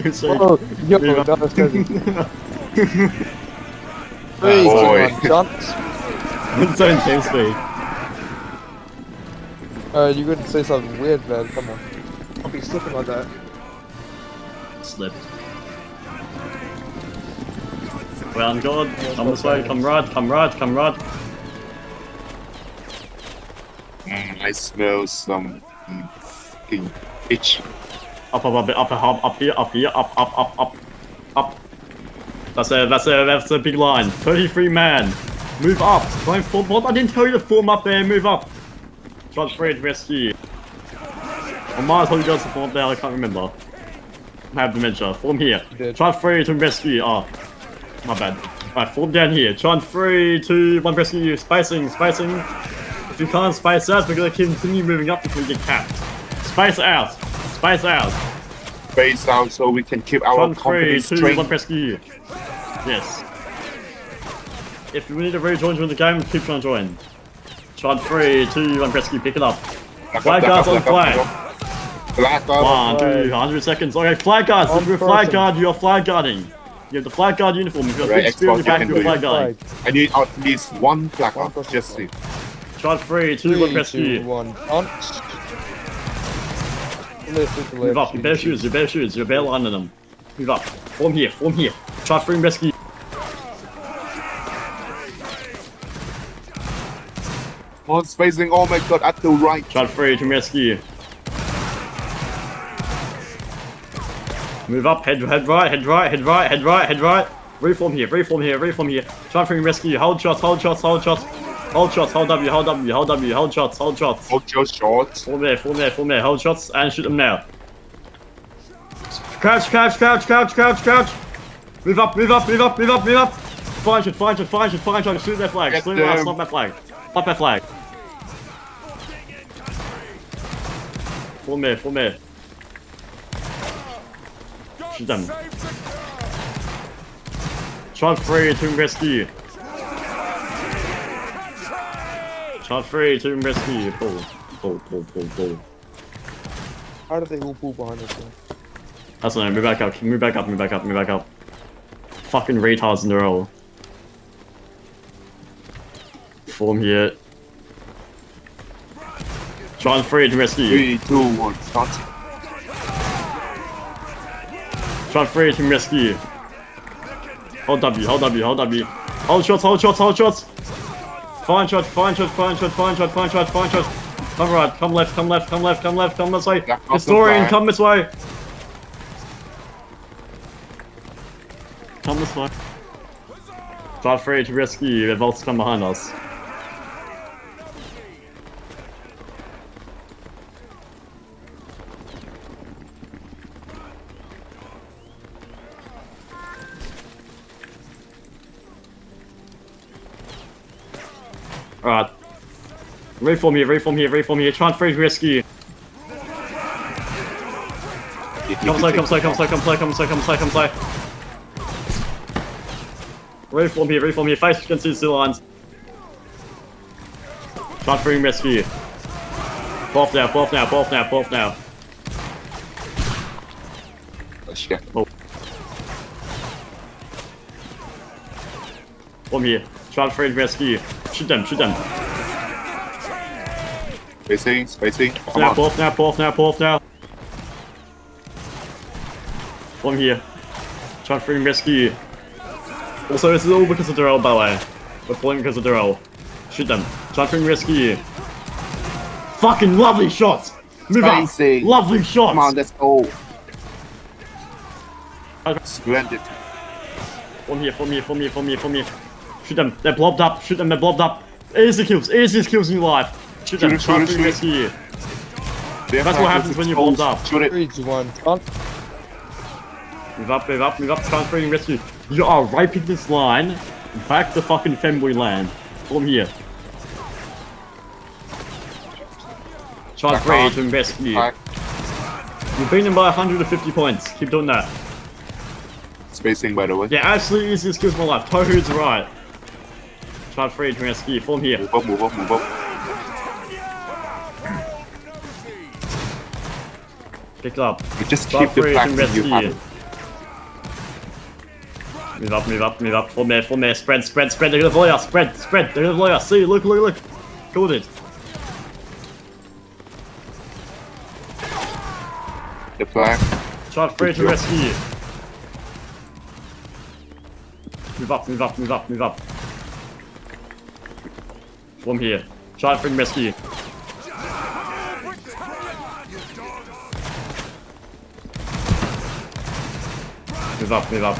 Seriously. Oh, yo, that was crazy. 3, 2, 1, jump. It's own team speed. You couldn't say something weird, man. Come on. I'll be slipping like that. Slipped. Round God, come this way, come right, come right, come right. I smell some fucking itch. Up, here, up. That's a big line. 33 man. Move up. Going forward. What? I didn't tell you to form up there. Move up. Try free to rescue. I might as well go to form up there. I can't remember. I have dementia. Form here. Try free to rescue. Oh, my bad. Alright, form down here. Try 3, 2, 1 rescue. Spacing. If you can't space out, we're gonna continue moving up until we get capped. Space out. Space out so we can keep our company 3, 2, straight. 1 rescue. Yes. If you need to rejoin during the game, keep trying to join. Try 3, 2, 1 rescue. Pick it up. Flag guards on flag. Flag guard. 1, 2, 100 seconds. Okay, flag guards. If you're a flag guard, you are flag guarding. You have the flag guard uniform. If you've got a big spear in your back, you're flag guarding. I need at least 1 flag guard. Just see. Try 3, 2, 1 rescue. 2, 1, punch. Move up, your bare shoes, you're bare lining them. Move up. Form here. Try 3 rescue. Oh, spacing, oh my god, at the right. Try 3 to rescue. Move up, head right. Reform here. Try 3 rescue. Hold shots. Hold W, hold shots. Hold your shots. Form there. Hold shots and shoot them now. Crouch. Move up. Fine shot. Shoot their flag. Stop that flag. Form there. Shoot them. Try 3 to rescue. Try 3 to rescue. Pull. How did they all pull behind us? That's not it. Move back up. Fucking retards in the row. Form here. Try 3 to rescue. 3, 2, 1, start. Try 3 to rescue. Hold W. Hold shots. Fine shot. Come right, come left, come this way. Historian, come this way. Try 3 to rescue. The vaults come behind us. Alright. Reform here. Try 3 to rescue. Come play. Reform here. Face against these 2 lines. Try 3 rescue. Both now. Oh shit. Oh. Form here. Try 3 rescue. Shoot them. Spacing. Both now. Form here. Try 3 rescue. Also, this is all because of deoll, by the way. We're pulling because of deoll. Shoot them. Try 3 rescue. Fucking lovely shots! Move up! Lovely shots! Come on, let's go. Splendid. Form here. Shoot them. They're blobbed up. Easiest kills in your life. Shoot them. Try 3 rescue. That's what happens when you're blobbed up. Shoot it. 3, 2, 1, punch. Move up. Try 3 rescue. You are raping this line back to fucking femboy land. Form here. Try 3 to rescue. You've beaten him by 150 points. Keep doing that. Spacing, by the way. Yeah, absolutely easiest kills in my life. Toad's right. Try 3 to rescue. Form here. Move up. Pick it up. We just Try keep the 3 fact to that you have rescue. it. Move up, move up, move up. Form there. Spread. They're gonna volley us. Spread. They're gonna volley us. See, look. Killed it. The flag. Chart free to rescue. Move up. From here. Chart free rescue. Move up.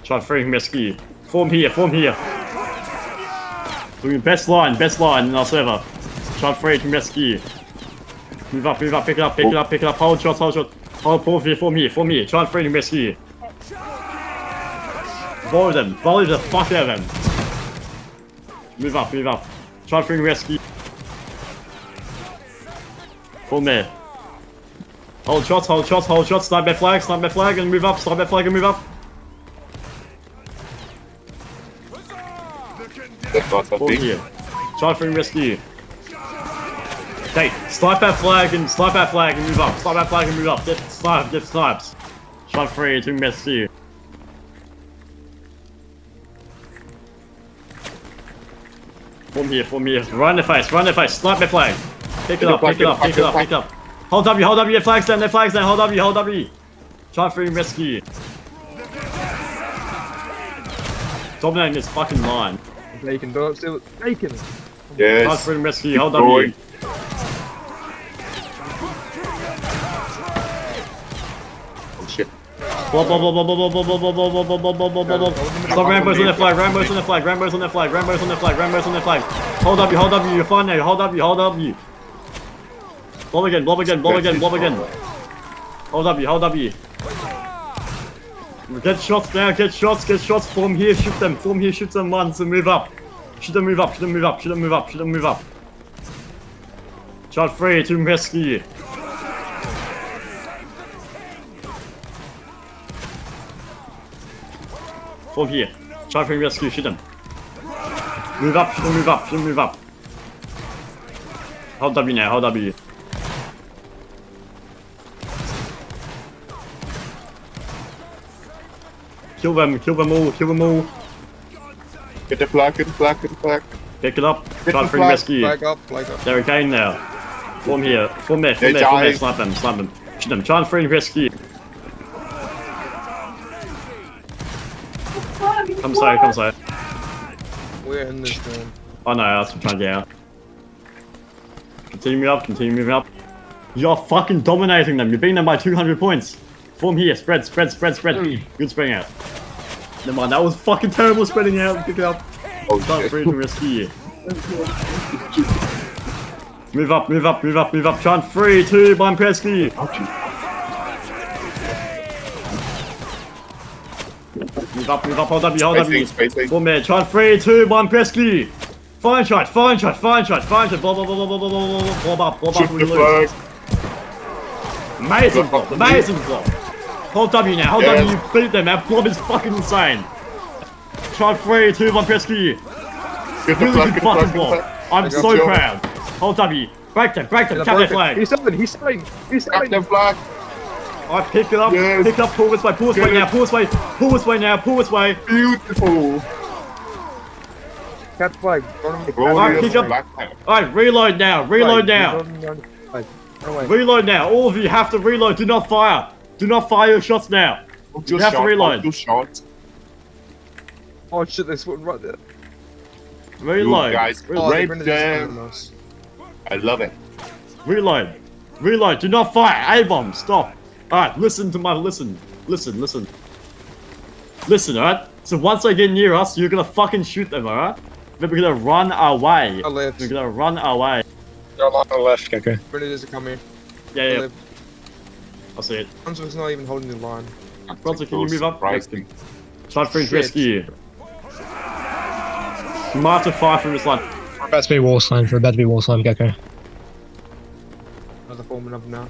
Chart free rescue. Form here. Doing best line in our server. Chart free to rescue. Move up, pick it up, hold shot. Hold, form here. Chart free to rescue. Volley the fuck out of them. Move up. Chart free rescue. Form there. Hold shots, snipe their flag and move up, Form here. Chart free rescue. Okay, snipe that flag and move up. Get snipes. Shot free to rescue. Form here. Run the face. Snipe their flag. Pick it up. Hold W, their flags down. Hold W. Shot free rescue. Dominating this fucking line. Bacon, don't steal it. Bacon. Yes. Shot free rescue. Hold W. Shit. Blah. Stop Rambo's on their flag. Hold W, you're fine now. Hold W. Blob again. Hold W. Get shots now, get shots. Form here, shoot them once and move up. Shoot them move up. Shot free to rescue. Form here. Shot free rescue, shoot them. Move up. Hold W now, Kill them all. Get the flag. Pick it up. Get Shot the free flag. rescue. Flag up. They're again now. Form there. Snipe them. Shoot them. Chart free rescue. Come say. We're in this room. Oh no, I was trying to get out. Continue moving up. You're fucking dominating them. You're beating them by 200 points. Form here. Spread. Good spreading out. Never mind, that was fucking terrible spreading out. Pick it up. Oh Start shit. free to rescue you. Move up. Chant free to blind rescue. Move up, hold W. Spacing. Form there. Chant free to blind rescue. Fine shot. Blah. Shoot the Lose. flag. Amazing blob. Hold W now, hold Yes. W, beat them, that blob is fucking insane. Chart free, 2-1 rescue. Get the Really flag. good fucking blob. I'm I got so you. proud. Hold W, break them, tap their flag. He's selling. Captain flag. I pick it up, Yes. pull this way now, pull this way. Beautiful. Cat flag. Glorious pick up. black flag. Alright, reload now. Anyway, Reload now, all of you have to reload, do not fire your shots now. You have to reload. Two shots. oh shit, there's one right there. Reload. You guys, Oh, they rape rented this them. from us. I love it. Reload, do not fire, A-bomb, stop. Alright, listen, alright? So once they get near us, you're gonna fucking shoot them, alright? Then we're gonna run away. I left. We're gonna run away. They're on the left, Gecko. Predators are coming. Yeah. I'll see it. Brunswick's not even holding the line. Brunswick, can you move up? Surprising. Try free Shit. rescue. You might have to fire from this line. We're about to be wall slime, Gecko. Another forming up now.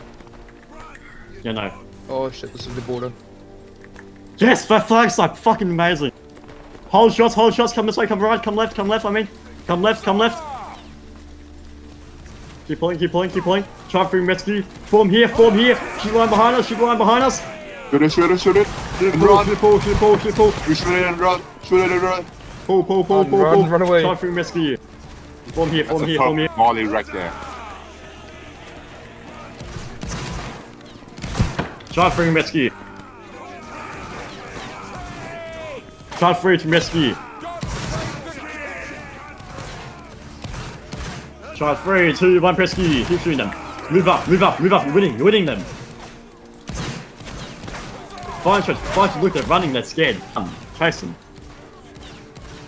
Yeah, no. Oh shit, this is the border. Yes, that flag's like fucking amazing. Hold shots, come this way, come right, come left, I mean. Come left. Keep pulling. Try free rescue. Form here. Shoot line behind us. Shoot it, shoot it, shoot it. Shoot it, Pull, run. pull, pull, pull, pull. You shoot it and run. Shoot it and run. Pull, pull, pull, pull, Run, pull. run away. Try free rescue. Form here, That's form a here, form here. tough volley right there. Try free rescue. Try free to rescue. Try 3, 2, 1, rescue. Keep shooting them. Move up, move up, move up. You're winning them. Fine, look, they're running, they're scared. Chase them.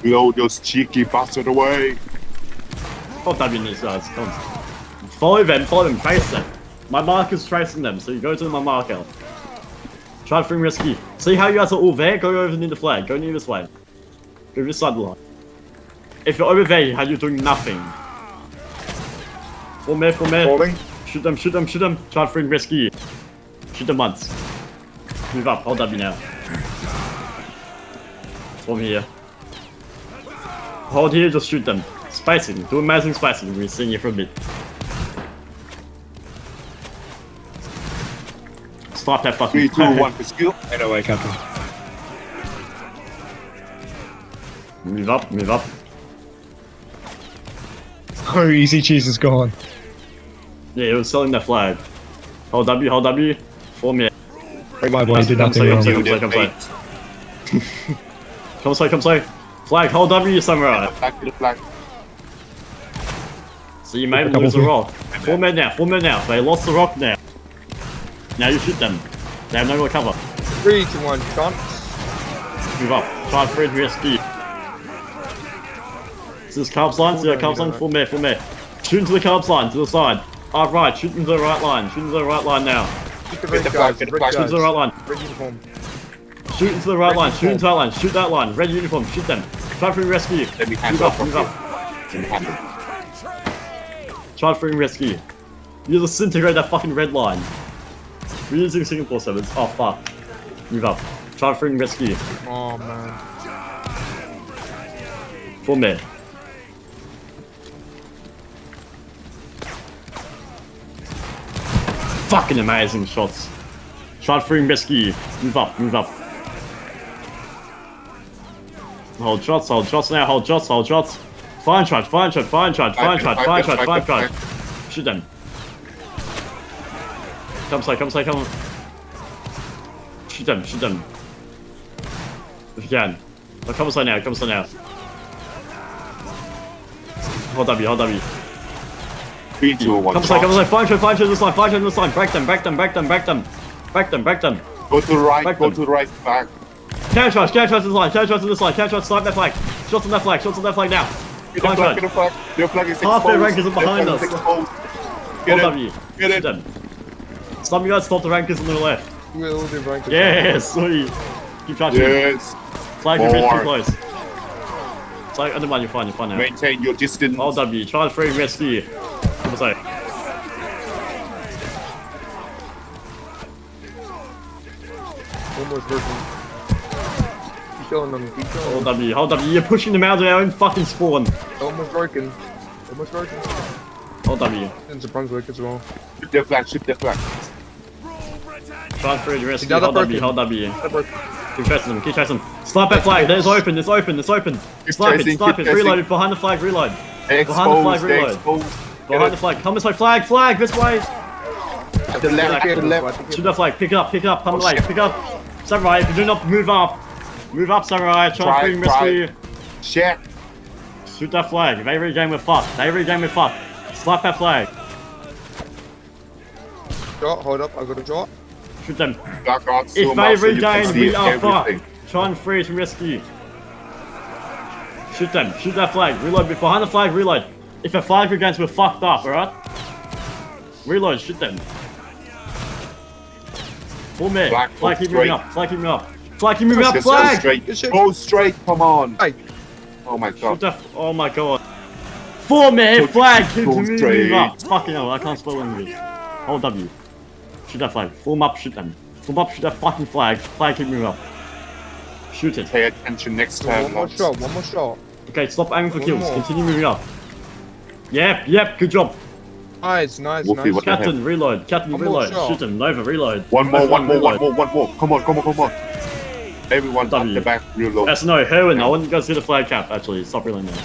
Blow those cheeky bastards away. Oh, W these guys. Come on. Follow them, trace them. My marker's tracing them, so you go to my marker. Try to bring rescue. See how you guys are all there? Go over near the flag. Go near this way. Go this side of the line. If you're over there, you're doing nothing. Form there. Falling. Shoot them. Try to bring rescue. Shoot them once. Move up. Hold W now. Form here. Hold here, just shoot them. Spacing. Do amazing spacing. We're seeing you for a bit. Stop that fucking 3, 2, 1, rescue. Right away, Captain. Move up. Oh, easy cheese is gone. Yeah, he was selling that flag. Hold W. Form here. My boy did nothing Come wrong. say. Flag, hold W, samurai. Back to the flag. So you made them lose the rock. Form it now. They lost the rock now. Now you shoot them. They have nowhere to cover. 3, 2, 1, chance. Move up. Try and free rescue. This is carbs line. See that carbs line? Form there. Shoot into the carbs line, to the side. Right, shoot into the right line. Shoot into the right line now. Shoot the Get red the guys, flag, get the red flag. Shoot into the right line. Red uniform. Shoot into the right line. Shoot into that line. Shoot that line. Red uniform. Shoot them. Try free rescue. Let me hand Move off. up. Let me hand it. Try free rescue. You disintegrate that fucking red line. We're using Singapore servers. Oh fuck. Move up. Try free rescue. Oh man. Form there. Fucking amazing shots. Try free rescue. Move up. Hold shots now. Hold shots. Fine shot. Shoot them. Come on. Shoot them. If you can. Oh, come on now. Hold W. 3, 2, 1, Come on. Fine shot this line. Break them. Go to the right, Back go them. to the right, back. Catch shots this line. Snipe that flag. Shots on that flag now. Get the Fine flag, shot. get the flag. Your flag is Half exposed. their rankers are behind Their flag is us. exposed. Hold Get W. it. Get Shoot it. them. Some of you guys stop the rankers on the left. Will the rankers. Yes, sweet. Keep trying to Yes. flag your bit too More. close. It's like, I don't mind, you're fine now. Maintain your distance. Hold W, try to free rescue. Come on, Almost working. Keep killing them. Hold W, you're pushing them out of their own fucking spawn. Almost working. Hold W, Into Brunswick as well. Shoot their flag, shoot their flag. try to free rescue. Another Hold W. That worked. Keep chasing them. Snipe that flag, it's open. Snipe chasing, it, keep reload it, behind the flag, reload. They're Behind the flag, exposed, they're reload. exposed. Behind the flag, come this way, flag, this way. At the left, at the left. Shoot that flag, pick it up, come away, pick up. Samurai, if you do not move up, Samurai, try to free rescue. Shit. Shoot that flag, if they regain, we're fucked. Snipe that flag. Shot, hold up, I got a shot. Shoot them. Back out so If they much so you can regain, see we are everything. fucked. Try and free to rescue. Shoot them, shoot that flag, reload, behind the flag, reload. If a flag regains, we're fucked up, alright? Reload, shoot them. Full mid. Flag, Flag keep straight. moving up, flag keep moving up, Just go flag! straight. Good shit. Go straight, come on. Hey, Oh my Shoot god. that, oh my god. Full mid, flag keep go moving straight. up. Fucking hell, I can't spell English. Hold W. Shoot that flag, form up, shoot them. Form up, shoot that fucking flag keep moving up. Shoot it. Pay attention next one time. more lads. shot, one more shot. Okay, stop aiming for One kills. more. Continue moving up. Yep, good job. Nice, nice, Wolfie, nice. what the Captain, reload. Captain, One more reload. shot. Shoot him. Nova, reload. One more, F1, one more, reload. one more. Come on, come on, come on. Everyone up W. the back, reload. Yes, no, Herwin, I want you guys to get a flag cap, actually. Stop reloading now.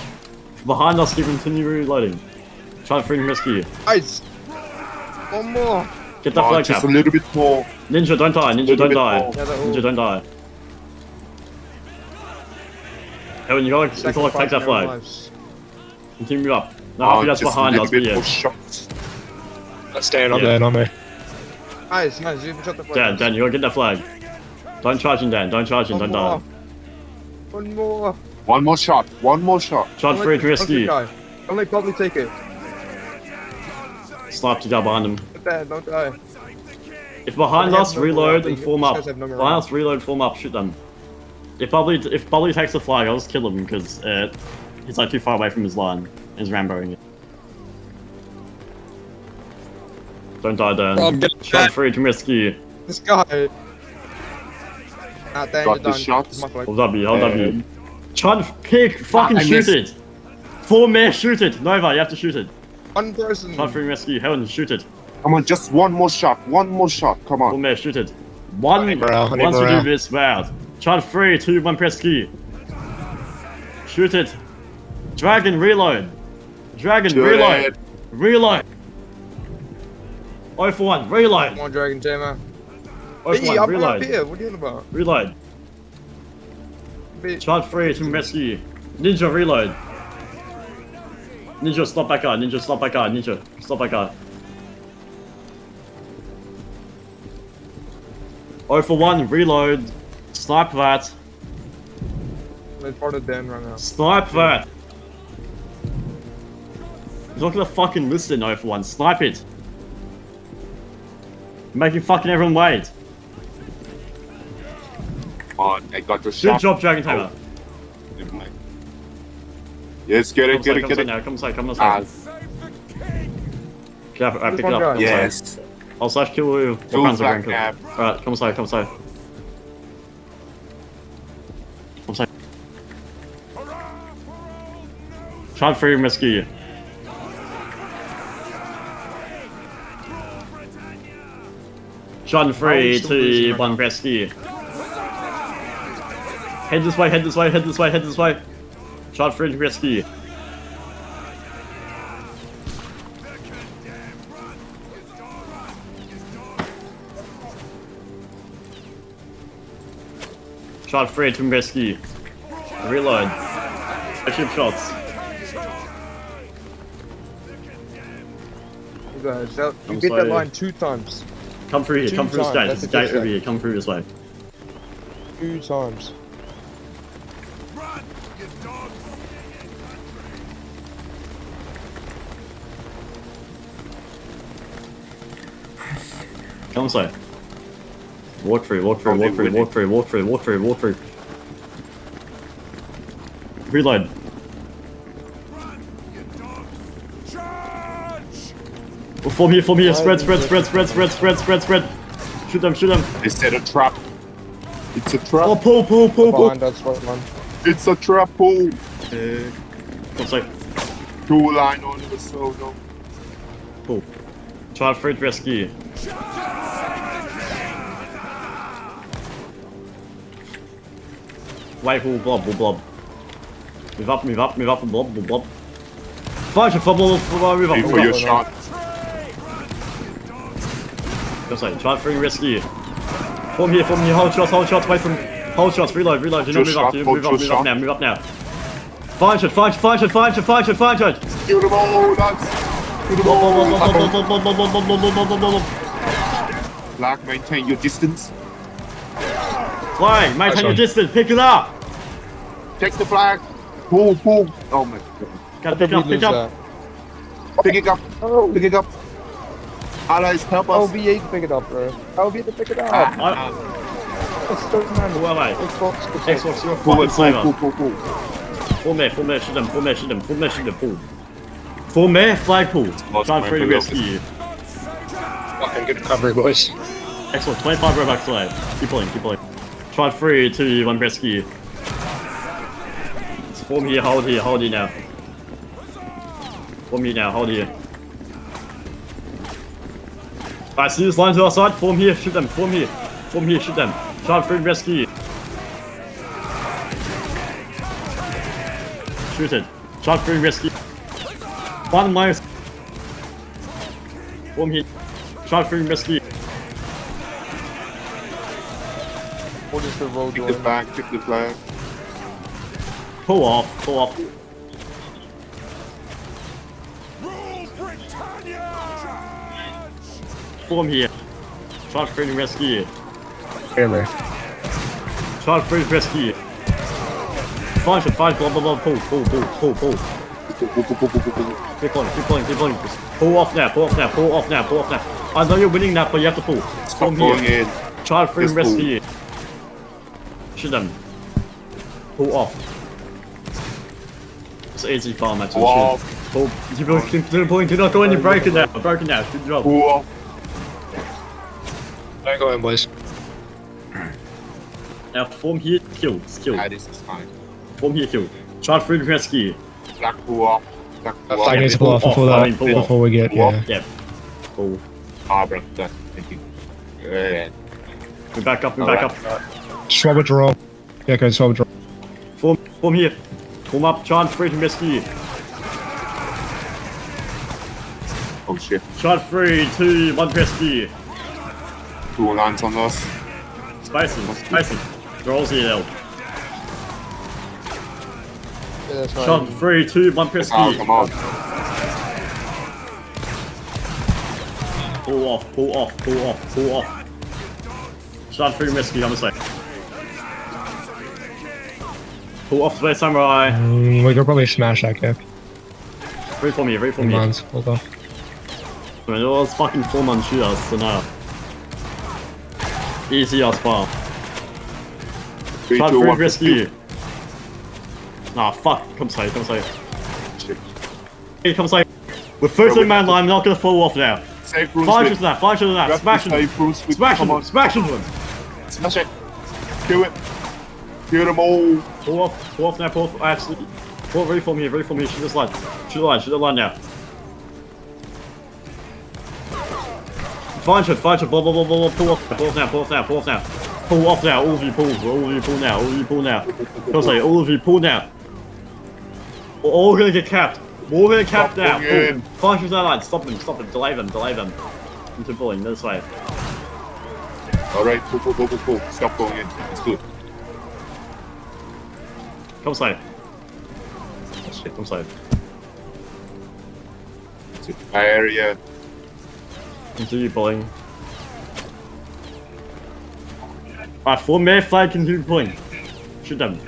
Behind us, keep continue reloading. Try to freedom rescue. Nice. One more. Get that flag Just cap. a little bit more. Ninja, don't die. Ninja, don't die. more. Yeah, they're all Ninja, don't die. Herwin, you gotta take that sacrificing their flag. lives. Continue up. No, half of you guys Just a behind little us, but bit yeah. more shots. Let's stay up Yeah. there, not me. Nice, nice. You shot the flag. Dan, Dan, you gotta get that flag. Don't charge him, Dan. Don't charge him, One don't more. die. One more. One more shot. One more shot. Charge free to rescue. Only probably take it. Snipe the guy behind him. Don't die. If behind They have us, no reload morale. and These form guys up. have no morale. Behind us, reload, form up, shoot them. If Bubbly takes the flag, I'll just kill him because he's like too far away from his line. He's ramboing it. Don't die, Dan. Rob, get Shot back. free to rescue. This guy. Ah, Dan, Got you're the done. shots. It's my flag. Hold W, hold W. Try to pick, fucking I shoot missed. it. 4 men, shoot it. Nova, you have to shoot it. One person. Try free rescue. Helen, shoot it. Come on, just one more shot. One more shot. Come 4 on. men, shoot it. One. need morale, I need Once we do morale. this round, try to 3, 2, 1, press key. Shoot it. Dragon, reload. Dragon, Shoot reload. it. Reload. 0 for 1, reload. Come on, Dragon Tamer. 0 for Hey, 1, I'm up reload. here. What are you on about? Reload. Bitch. Charge free to rescue. Ninja, reload. Ninja, stop back out. Ninja, stop back out. Ninja, stop back out. 0 for 1, reload. Snipe that. I'm part of Dan right now. Snipe that. He's not gonna fucking listen, 0 for 1. Snipe it. You're making fucking everyone wait. Come on, I got the Good shot. job, Dragon Tamer. Never mind. Yes, get it, get it, get it. Now, come inside, come Ah, inside. Pick it one up. guy. Come inside. yes. I'll slash kill you. Two Your flag friends are cap. Alright, come inside, come inside. Come inside. Try and free and rescue you. Shot and free, still losing 2, right 1, rescue. Head this way, head this way, head this way, head this way. Shot free to rescue. Shot free to rescue. Reload. Ship shots. You guys, you I'm beat that sorry. line 2 times. Come through here, Two come through this times, gate. that's This a good gate over shot. here, come through this way. 2 times. Come inside. Walk through, walk through, walk through, walk through, walk through, walk through, walk through. Reload. Oh, form here, spread, spread, spread, spread, spread, spread, spread, spread. Shoot them, shoot them. They set a trap. It's a trap. Oh, pull, pull, pull, pull. Behind us, right one. It's a trap pull. Come inside. 2 line on the solo. Pull. Try to free rescue. Wait, pull, blob, pull, blob. Move up, move up, move up, and blob, blob. Fire, fumble, move up, Aim move for up. your shot. Go say, try free rescue. Form here, hold shots, wait from, hold shots, reload, do not move up, move up now, move up now. Fire shot. Kill them all, lads. Kill them all. Black, maintain your distance. Flag, maintain your distance, pick it up. Take the flag. Pull, pull. Oh my god. Gotta pick up, pick up. Pick it up. Oh, Pick it up. Allies, help I'll us. be 8 to pick it up, bro. I'll be 8 to pick it up. It's so man. Who am I? Xbox, Xbox, you're a Pull fucking it, slaver. pull. Full mare, shoot them, pull. Full mare, flag pull. Try and free to rescue you. Fucking good recovery, boys. Excellent, 25 Robux left. Keep pulling. Try 3, 2, 1, rescue. Form here, hold here now. Form here now, hold here. I see this line to our side. Form here, shoot them. Form here. Form here, shoot them. Charge free rescue. Shoot it. Charge free rescue. Find them lines. Form here. Charge free rescue. What is the road Pick the doing? flag, pick the flag. Pull off, pull off. Form here. Charge free rescue. Hammer. Charge free rescue. Find, blah, blah, blah, pull. Keep pulling. Just pull off now. I know you're winning now, but you have to pull. Stop Form going here. in. Charge free Just pull. rescue. Shoot them. Pull off. It's easy farm actually. Pull off. Pull. Keep pulling. Do not go in. You're broken now. Good job. Pull off. Don't go in, boys. Now form here. Kill. Ah, this is fine. Form here. Kill. Charge free rescue. Flag pull off. Flag pull Flag off. needs to pull off before I that. mean, pull off. Before we get, yeah. Yeah. Pull. Ah, bro. Done. Thank you. Good. We back up. Swab a draw. Yeah, okay, swab a draw. Form here. Form up. Charge free to rescue. Oh shit. Charge free 2, 1 rescue. 2 lines on us. Spacing. Rolls here now. Yeah, that's fine. Charge free 2, 1 rescue. Oh, come on. Pull off. Charge free rescue, I'm gonna say. Pull off Space Samurai. We could probably smash that kick. Free for me. Mons, hold on. I mean, it was fucking 4-man shoot us, so now. Easy as far. 3, Charge 2, free 1. rescue. Nah, fuck. Come say. Shit. Hey, come say. We're first in man line, I'm not gonna fall off now. Save Bruce. Fire to that. Smash him. Smash him. Smash it. Kill it. Kill them all. Pull off now, actually. Reform here, shoot this line. Shoot the line now. Fine shot, blah, pull off now. Pull off now, all of you pull now. Don't say, all of you pull now. We're all gonna get capped. We're all gonna cap now. going in. Fine shot that line, stop them, delay them. Into pulling, this way. Alright, pull. Stop going in. It's good. Come say. Come say. It's a area. Continue pulling. Alright, 4 mere flag, continue pulling. Shoot them.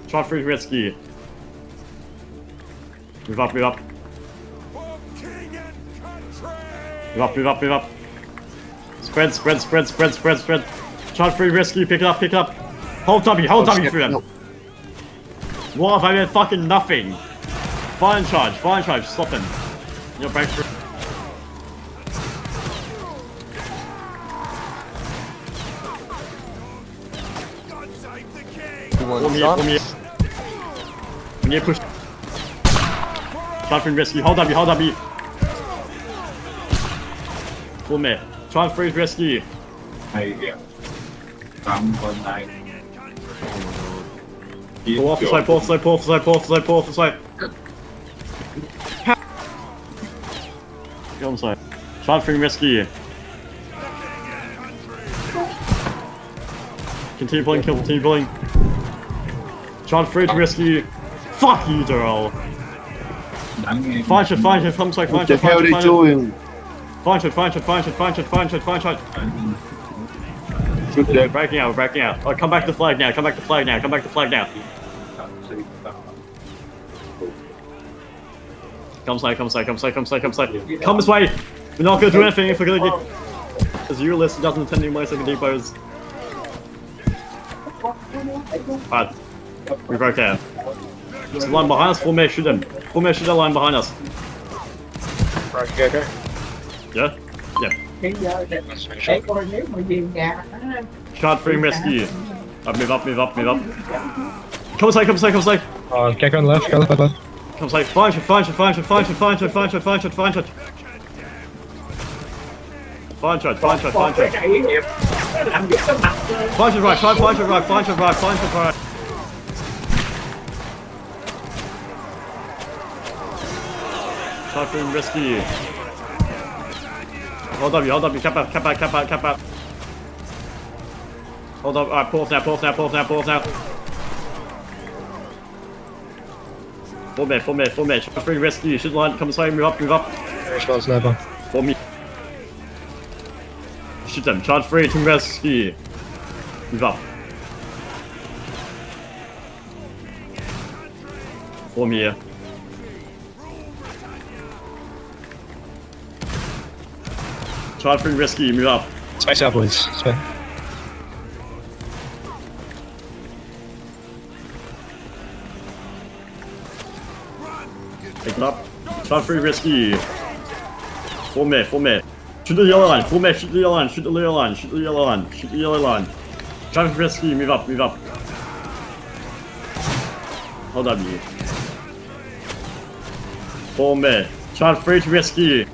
Try free rescue. Move up. Move up. Spread. Try free rescue, pick it up. Hold W through them. No. What if I did fucking nothing? Fine charge, stop him. You'll break through. Form here. We need to push. Try free rescue, hold W. Form here. Try free rescue. Yeah. Pull off the side. Go on the side. Try free rescue. Continue pulling. Try free to rescue. Fuck you, deoll. Fine shot, come side, What the hell are they doing? Fine shot. Shoot We're them. breaking out. Oh, come back to flag now. Come side. Come this way. We're not gonna do anything if we're gonna get. As your list doesn't attend any second depots. Alright. We broke out. There's a line behind us. Full man shoot them. Shoot that line behind us. Right, okay. Yeah? Bây giờ để coi nếu mà về nhà Shot free rescue. Move up. Come side. Gecko on the left, go left. Come say, find shot. Find shot. Find shot. Find shot. Find shot. Find shot. Find shot. Find shot. Find shot. Find shot. Find shot. Chạy hiệp. Làm việc cái mặt. Find shot right. Find shot right. Find shot right. Find shot right. Try for rescue. Hold up, hold up, cap out. Hold up, alright, pull off now. Full mid. Try for rescue. Should line, come inside, move up. Response never. For me. Shoot them, charge free to rescue. Move up. Form here. Charge free rescue, move up. Space out, boys. Space. Pick it up. Charge free rescue. Form here. Shoot the yellow line. Form here, shoot the yellow line. Charge free rescue, move up. Hold up, you. Form here. Charge free to rescue.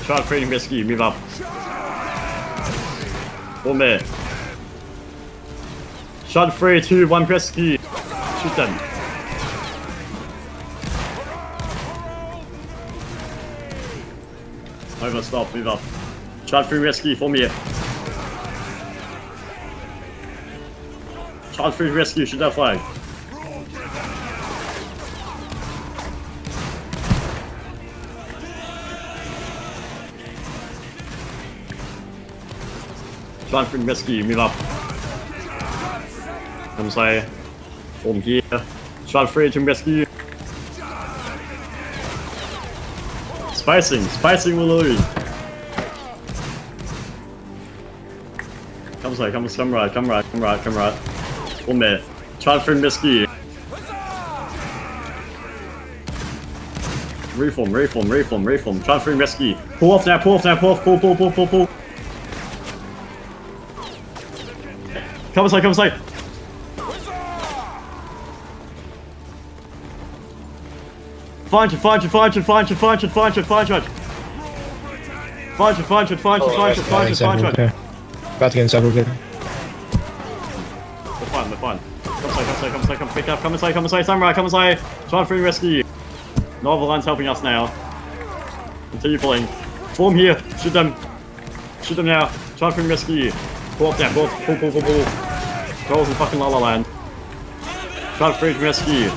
Charge free to rescue, move up. Form here. Shot 3, 2, 1, rescue. Shoot them. Over, stop, move up. Shot 3, rescue, form here. Shot 3, rescue, shoot that flag. Shot 3, rescue, move up. Come say, form here. Shot 3 to rescue. Spacing will lose. Come say, come right. Form there. Shot 3 rescue. Reform. Shot 3 rescue. Pull off now, pull. Come say. Find shot. Find shot. About to get in several people. We're fine. Come pick up. Come say, samurai. Try free rescue. No other line's helping us now. Continue pulling. Form here. Shoot them now. Try free rescue. Pull off now. Pull. Girls in fucking La La Land. Try free rescue.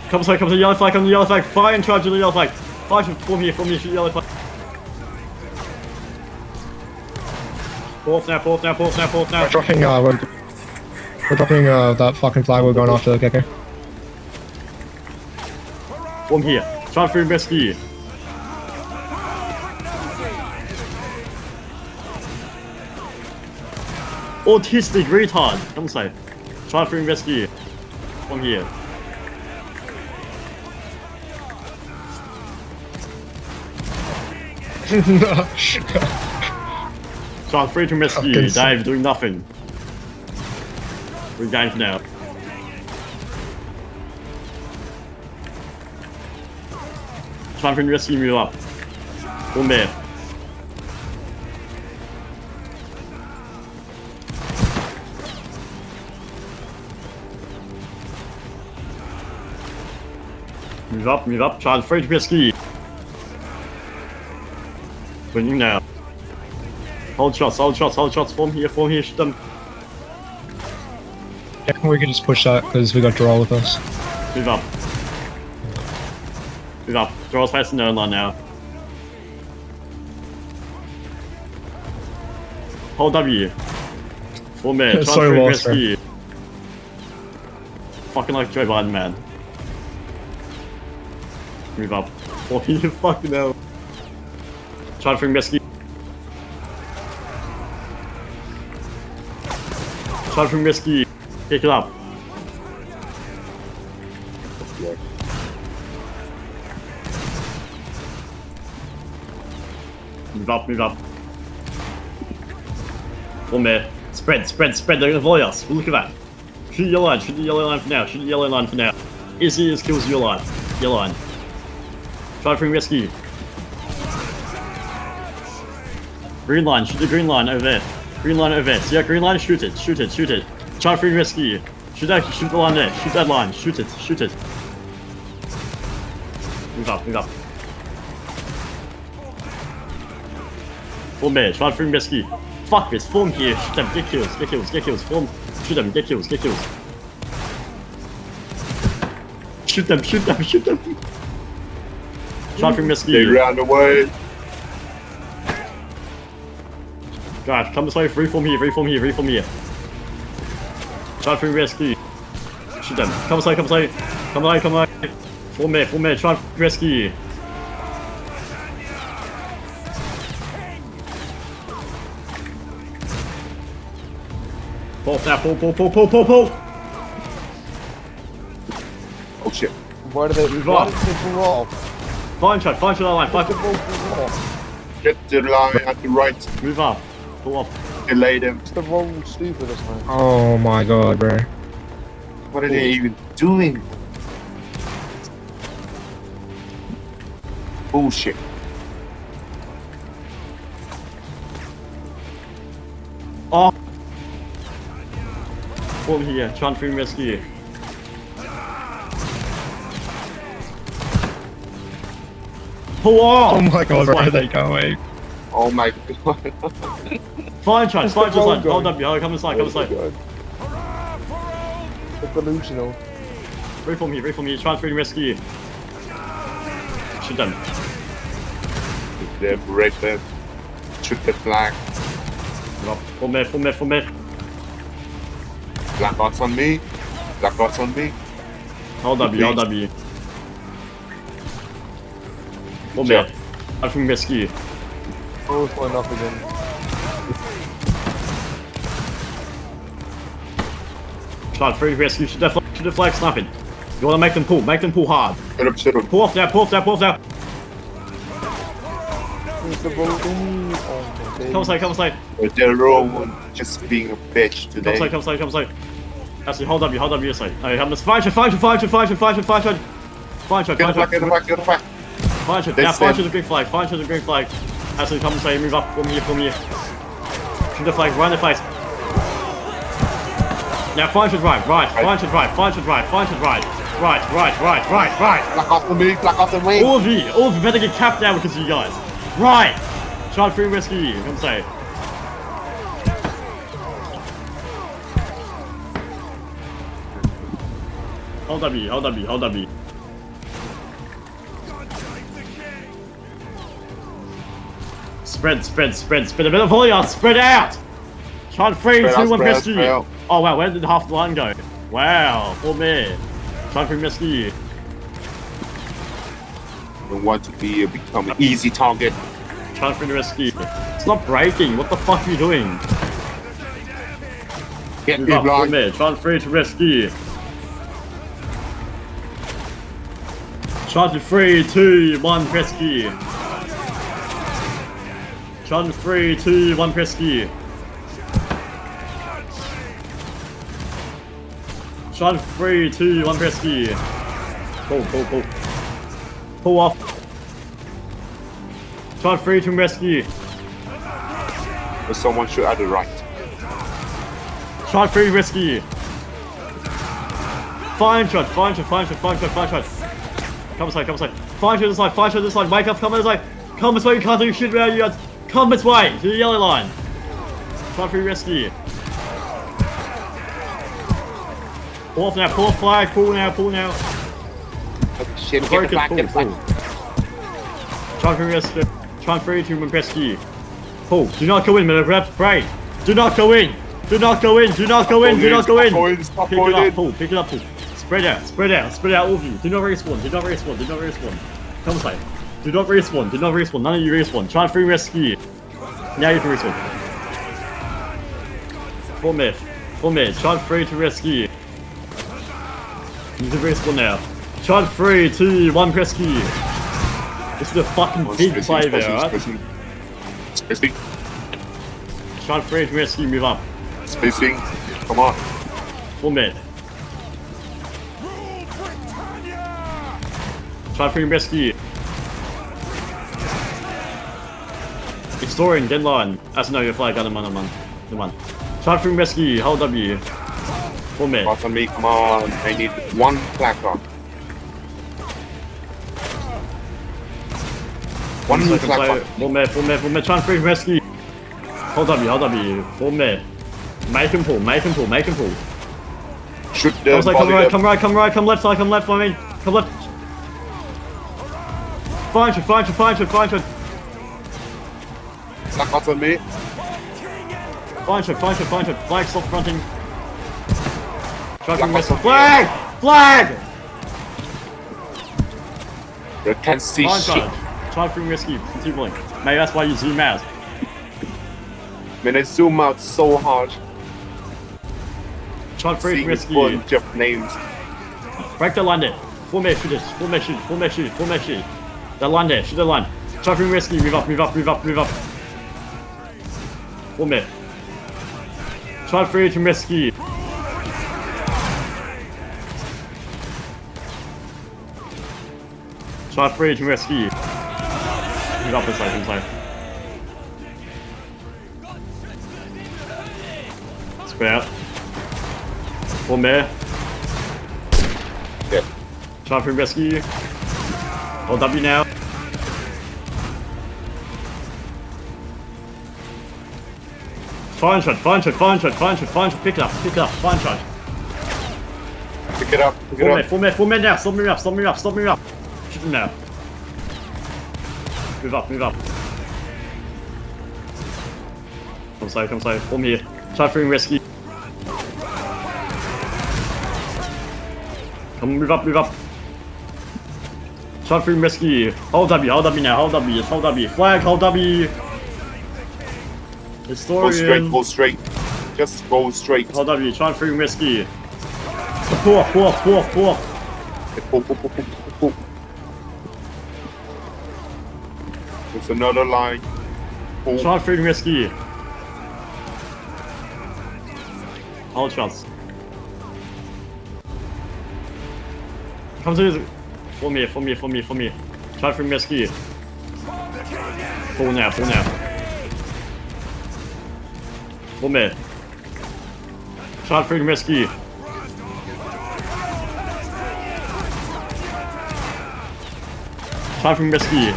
Come say, yellow flag on the yellow flag. Fire and charge of the yellow flag. Fire, form here, shoot the yellow flag. Pull off now. We're dropping, we're dropping that fucking flag. We're going after the Gecko. Form here. Try free rescue. Autistic retard. Come say. Try free rescue. Form here. Try free to rescue. Dave doing nothing. We're game for now. Try free to rescue, move up. Form there. Move up. Try free to rescue. Winning now. Hold shots. Form here, shoot them. Yeah, we can just push that because we got draw with us. Move up. Draw's facing no line now. Hold W. Form there. Try free rescue. Fucking like Joe Biden, man. Move up. Fucking hell. Try free rescue. Pick it up. Move Move up, move up. Form there. Spread, spread, spread. They're gonna volley us. Look at that. Shoot your line. Shoot the yellow line for now. Shoot the yellow line for now. Easy as kills your line. Your line. Try for rescue. Green line. Shoot the green line over there. Green line over there. See that green line? Shoot it. Shoot it. Shoot it. Try for rescue. Shoot that. Shoot the line there. Shoot that line. Shoot it. Shoot it. Move up. Move up. Form there. Try for rescue. Fuck this. Form here. Shoot them. Get kills. Get kills. Get kills. Form. Shoot them. Get kills. Get kills. Shoot them. Shoot them. Shoot them. Try for rescue. They ran away. Guys, come this way. Reform here. Reform here. Reform here. Try for rescue. Shoot them. Come this way. Come this way. Come away. Come away. Form there. Form there. Try for rescue. Pull now, pull, pull, pull, pull, pull, pull! Oh shit. Why did they Move why on. did they pull off? Fine shot that line, Why fine. did they pull off? Get the line at the right. Move up. Pull off. Delay them. It's the wrong stupidest, man. Oh my god, bro. What are they even doing? Bullshit. Oh! Form here, transfer and rescue. Pull off! Oh my god, where are Fine. they going? Oh my god. Fine shot, fine the shot, wrong hold guy. up, yo, come inside, come inside. It's delusional. Reform here, transfer and rescue. Shoot them. They break them. Shoot the flag. Move up. Form there, form there, form there. Black dots on me. Black dots on me. Hold W, hold W. Form there. Transfer and rescue. Oh, it's going up again. Transfer and rescue, shoot the flag, snap it. You wanna make them pull hard. Shut up. Pull off now, pull off now, pull off now. It's the wrong. Oh, my Come inside, come inside. They're all just being a bitch Come today. inside, come inside, come inside. Actually, hold up your side. Alright, have this. Fine shot. Fine shot. Get the flag, get the flag, get the flag. Fine shot. That's Now, fine it. shot the green flag. Fine shot the green flag. Actually, come inside, move up from here. Shoot the flag, right in the face. Now, fine shot right. Fine shot right. Right. Black off on me, black off on me. All of you better get capped now because of you guys. Right. Try to free rescue you. Come say. Hold W. Spread. A bit of volley out. Spread out. Try to free Spread out, 2-1 spread out, rescue. spread out. Oh wow, where did half the line go? Wow, 4 me. Try to free rescue. Don't want to become an easy target. Try to free rescue. It's not breaking. What the fuck are you doing? Get Move me up, 4 blind. me. Try to free to rescue. Try to 3, 2, 1 rescue. Try to 3, 2, 1 rescue. Try to 3, 2, 1 rescue. Pull. Pull off. Try to 3, 2, rescue. There's someone shoot at the right. Try to 3, rescue. Fine shot. Come inside. Fine shot this side. Wake up, come this way. Come this way, you can't do shit around you guys. Come this way, to the yellow line. Try to rescue. Pull off now, pull off flag, pull now. Shit, get the Broken, flag, get the flag. Try to rescue. Try to rescue. Pull. Do not go in, man. Pray. Do not go in. Stop going, Pick it up, pull. Spread out, all of you. Do not respawn. Come inside. Do not respawn. None of you respawn. Try and free rescue. Now you can respawn. 4 mid. Try and free to rescue. You can respawn now. Try and 3, 2, 1 rescue. This is a fucking big play there, alright? Spacing. Try free to rescue, move up. Spacing. Come on. Full mid. Try free rescue. Historian, get line. That's no, your flag, come on. Try free rescue, hold W. Full mid. Pass on me, come on. I need one flag rock. One Full flag rock. full mid, try free rescue. Hold W, full mid. Make him pull. Shoot I the was like, come right, come left, come left, I mean. Come left. Find it. Flag pass on me. Find it. Flag, stop fronting. Try Flag to pass on me. Flag! You can't see Fine shit. charge. Try free rescue, continually. Maybe that's why you zoom out. Man, I zoom out so hard. Try free Seeing rescue. bunch of names. Break the line there. Full mesh shoot. The line there, shoot the line. Try free rescue, move up. Full mesh. Try free to rescue. Try free to rescue. Move up inside. Square out. Full mesh. Yeah. Try free rescue. Hold W now. Fine shot. Pick it up. Fine shot. Pick it up. Full med now. Stop me up. Shoot him now. Move up. Come side. Form here. Try free rescue. Come move up. Try free rescue. Hold W now. Just hold W. Flag, hold W. Historian. Go straight. Just go straight. Hold W. Try free rescue. Pull. Pull. There's another line. Pull. Try free rescue. Hold shots. Come to the... For me. Try free rescue. Pull now. For me. Try free rescue. Try free rescue.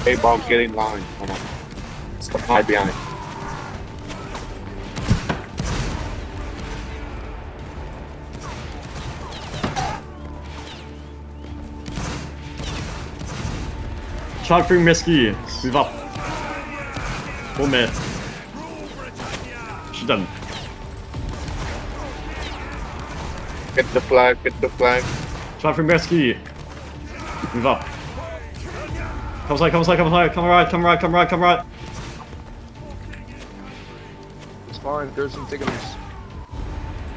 Hey, bomb, get in line. Come on. Stop hide behind. Try free rescue. Move up. Full mid. Shoot them. Get the flag. Try free rescue. Move up. Come right. It's fine. There's some tickets.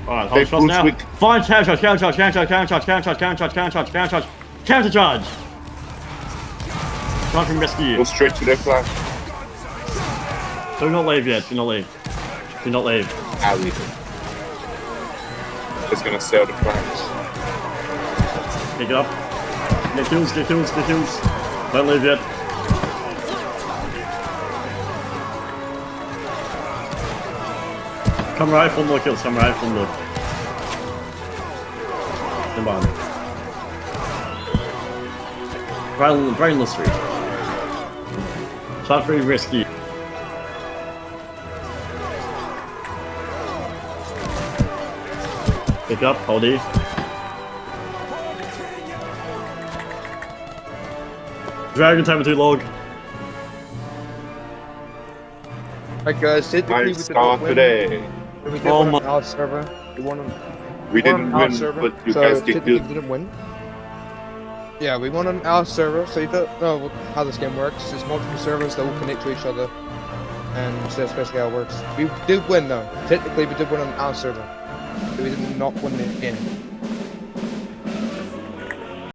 Alright, Hey, hold shots now. bruswick. Fine, counter charge. Try from rescue. Go straight to the flag. Do not leave yet. Do not leave. Alley. Just gonna sell the flags. Pick it up. Get kills. Don't leave yet. Come right for more kills. Come on. Brainless street. Shot free rescue. Pick up, hold E. Dragon time 2 log. Alright guys, typically Nice start today. When we did Oh one my- on our server, we won on We didn't our win, server, but you so guys did typically good. didn't win. Yeah, we won on our server, so you don't know how this game works. There's multiple servers that will connect to each other, and so that's basically how it works. We did win though. Technically, we did win on our server, but we did not win the game.